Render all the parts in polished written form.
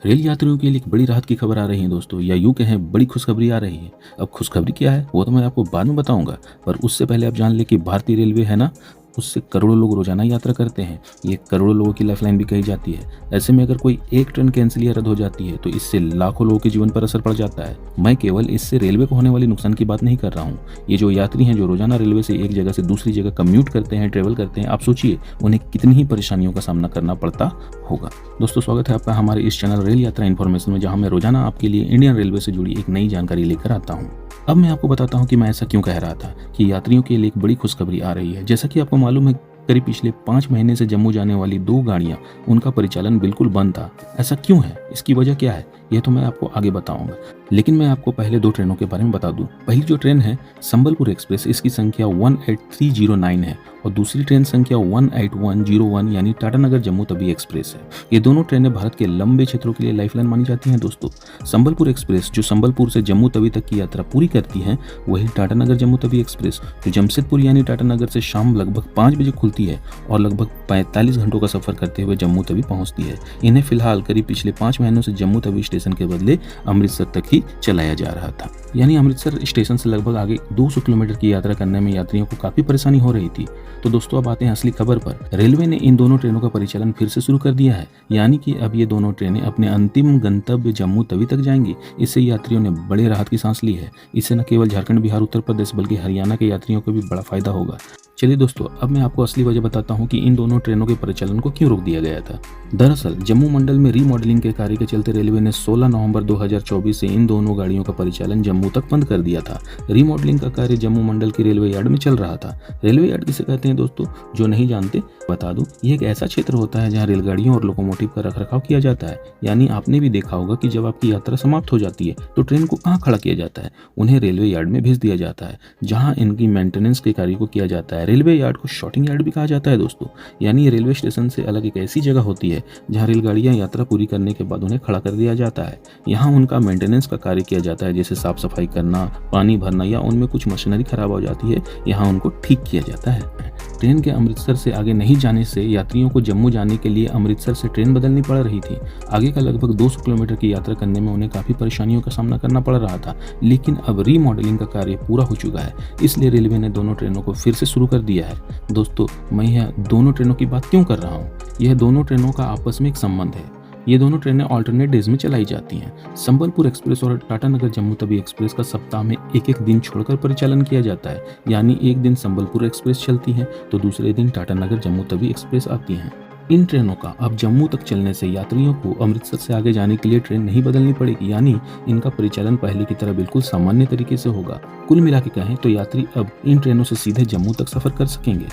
Rail यात्रियों के लिए एक बड़ी राहत की खबर आ रही है दोस्तों, या यूँ कहें बड़ी खुशखबरी आ रही है। अब खुशखबरी क्या है वो तो मैं आपको बाद में बताऊंगा, पर उससे पहले आप जान ले कि भारतीय रेलवे है ना, उससे करोड़ों लोग रोजाना यात्रा करते हैं। ये करोड़ों लोगों की लाइफलाइन भी कही जाती है। ऐसे में अगर कोई एक ट्रेन कैंसिल या रद्द हो जाती है तो इससे लाखों लोगों के जीवन पर असर पड़ जाता है। मैं केवल इससे रेलवे को होने वाले नुकसान की बात नहीं कर रहा हूँ। ये जो यात्री हैं जो रोजाना रेलवे से एक जगह से दूसरी जगह कम्यूट करते हैं, ट्रेवल करते हैं, आप सोचिए उन्हें कितनी ही परेशानियों का सामना करना पड़ता होगा। दोस्तों, स्वागत है आपका हमारे इस चैनल रेल यात्रा इन्फॉर्मेशन में, जहां मैं रोजाना आपके लिए इंडियन रेलवे से जुड़ी एक नई जानकारी लेकर आता हूं। अब मैं आपको बताता हूं कि मैं ऐसा क्यों कह रहा था कि यात्रियों के लिए एक बड़ी खुशखबरी आ रही है। जैसा कि आपको मालूम है, करीब पिछले 5 महीने से जम्मू जाने वाली 2 गाड़ियां, उनका परिचालन बिल्कुल बंद था। ऐसा क्यों है, इसकी वजह क्या है, यह तो मैं आपको आगे बताऊंगा। लेकिन मैं आपको पहले 2 ट्रेनों के बारे में बता दूं। पहली जो ट्रेन है संबलपुर एक्सप्रेस, इसकी संख्या 18309 है, और दूसरी ट्रेन संख्या 18101 यानी टाटानगर जम्मू तवी एक्सप्रेस है। ये दोनों ट्रेनें भारत के लंबे क्षेत्रों के लिए लाइफलाइन मानी जाती हैं दोस्तों। संबलपुर एक्सप्रेस जो संबलपुर से जम्मू तवी तक की यात्रा पूरी करती है, वही टाटानगर जम्मू तवी एक्सप्रेस जो जमशेदपुर यानी टाटानगर से शाम लगभग 5 बजे खुलती है और लगभग 45 घंटों का सफर करते हुए जम्मू तवी पहुंचती है। इन्हें फिलहाल करीब पिछले 5 महीनों से जम्मू तवी स्टेशन के बदले अमृतसर तक ही चलाया जा रहा था। यानी अमृतसर स्टेशन से लगभग आगे 200 किलोमीटर की यात्रा करने में यात्रियों को काफी परेशानी हो रही थी। तो दोस्तों, अब आते हैं असली खबर पर। रेलवे ने इन दोनों ट्रेनों का परिचालन फिर से शुरू कर दिया है, यानी कि अब ये दोनों ट्रेनें अपने अंतिम गंतव्य जम्मू तवी तक जाएंगी। इससे यात्रियों ने बड़े राहत की सांस ली है। इससे न केवल झारखंड, बिहार, उत्तर प्रदेश बल्कि हरियाणा के यात्रियों को भी बड़ा फायदा होगा। चलिए दोस्तों, अब मैं आपको असली वजह बताता हूं कि इन दोनों ट्रेनों के परिचालन को क्यों रोक दिया गया था। दरअसल जम्मू मंडल में रीमॉडलिंग के कार्य के चलते रेलवे ने 16 नवंबर 2024 से इन दोनों गाड़ियों का परिचालन जम्मू तक बंद कर दिया था। रीमॉडलिंग का कार्य जम्मू मंडल के रेलवे यार्ड में चल रहा था। रेलवे यार्ड किसे कहते हैं दोस्तों, जो नहीं जानते बता दूं, ये एक ऐसा क्षेत्र होता है जहां रेलगाड़ियों और लोकोमोटिव का रखरखाव किया जाता है। यानी आपने भी देखा होगा कि जब आपकी यात्रा समाप्त हो जाती है तो ट्रेन को कहाँ खड़ा किया जाता है, उन्हें रेलवे यार्ड में भेज दिया जाता है, जहाँ इनकी मेंटेनेंस के कार्य को किया जाता है। रेलवे यार्ड को शॉटिंग यार्ड भी कहा जाता है दोस्तों। यानी रेलवे स्टेशन से अलग एक ऐसी जगह होती है जहाँ रेलगाड़ियां यात्रा पूरी करने के बाद उन्हें खड़ा कर दिया जाता है। यहाँ उनका मेंटेनेंस का कार्य किया जाता है, जैसे साफ सफाई करना, पानी भरना, या उनमें कुछ मशीनरी खराब हो जाती है, यहाँ उनको ठीक किया जाता है। ट्रेन के अमृतसर से आगे नहीं जाने से यात्रियों को जम्मू जाने के लिए अमृतसर से ट्रेन बदलनी पड़ रही थी। आगे का लगभग 200 किलोमीटर की यात्रा करने में उन्हें काफी परेशानियों का सामना करना पड़ रहा था। लेकिन अब रीमॉडलिंग का कार्य पूरा हो चुका है, इसलिए रेलवे ने दोनों ट्रेनों को फिर से शुरू कर दिया है। दोस्तों, मैं यह दोनों ट्रेनों की बात क्यों कर रहा हूँ, यह दोनों ट्रेनों का आपस में एक संबंध है। ये दोनों ट्रेनें ऑल्टरनेट डेज में चलाई जाती हैं। संबलपुर एक्सप्रेस और टाटानगर जम्मू तवी एक्सप्रेस का सप्ताह में एक एक दिन छोड़कर परिचालन किया जाता है। यानी एक दिन संबलपुर एक्सप्रेस चलती है तो दूसरे दिन टाटानगर जम्मू तवी एक्सप्रेस आती हैं। इन ट्रेनों का अब जम्मू तक चलने से यात्रियों को अमृतसर से आगे जाने के लिए ट्रेन नहीं बदलनी पड़ेगी। यानी इनका परिचालन पहले की तरह बिल्कुल सामान्य तरीके से होगा। कुल मिला के कहें तो यात्री अब इन ट्रेनों से सीधे जम्मू तक सफर कर सकेंगे।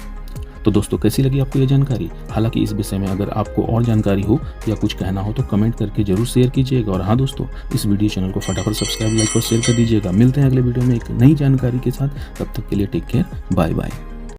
तो दोस्तों, कैसी लगी आपको यह जानकारी? हालांकि इस विषय में अगर आपको और जानकारी हो या कुछ कहना हो तो कमेंट करके जरूर शेयर कीजिएगा। और हाँ दोस्तों, इस वीडियो चैनल को फटाफट सब्सक्राइब, लाइक और शेयर कर दीजिएगा। मिलते हैं अगले वीडियो में एक नई जानकारी के साथ। तब तक के लिए टेक केयर, बाय बाय।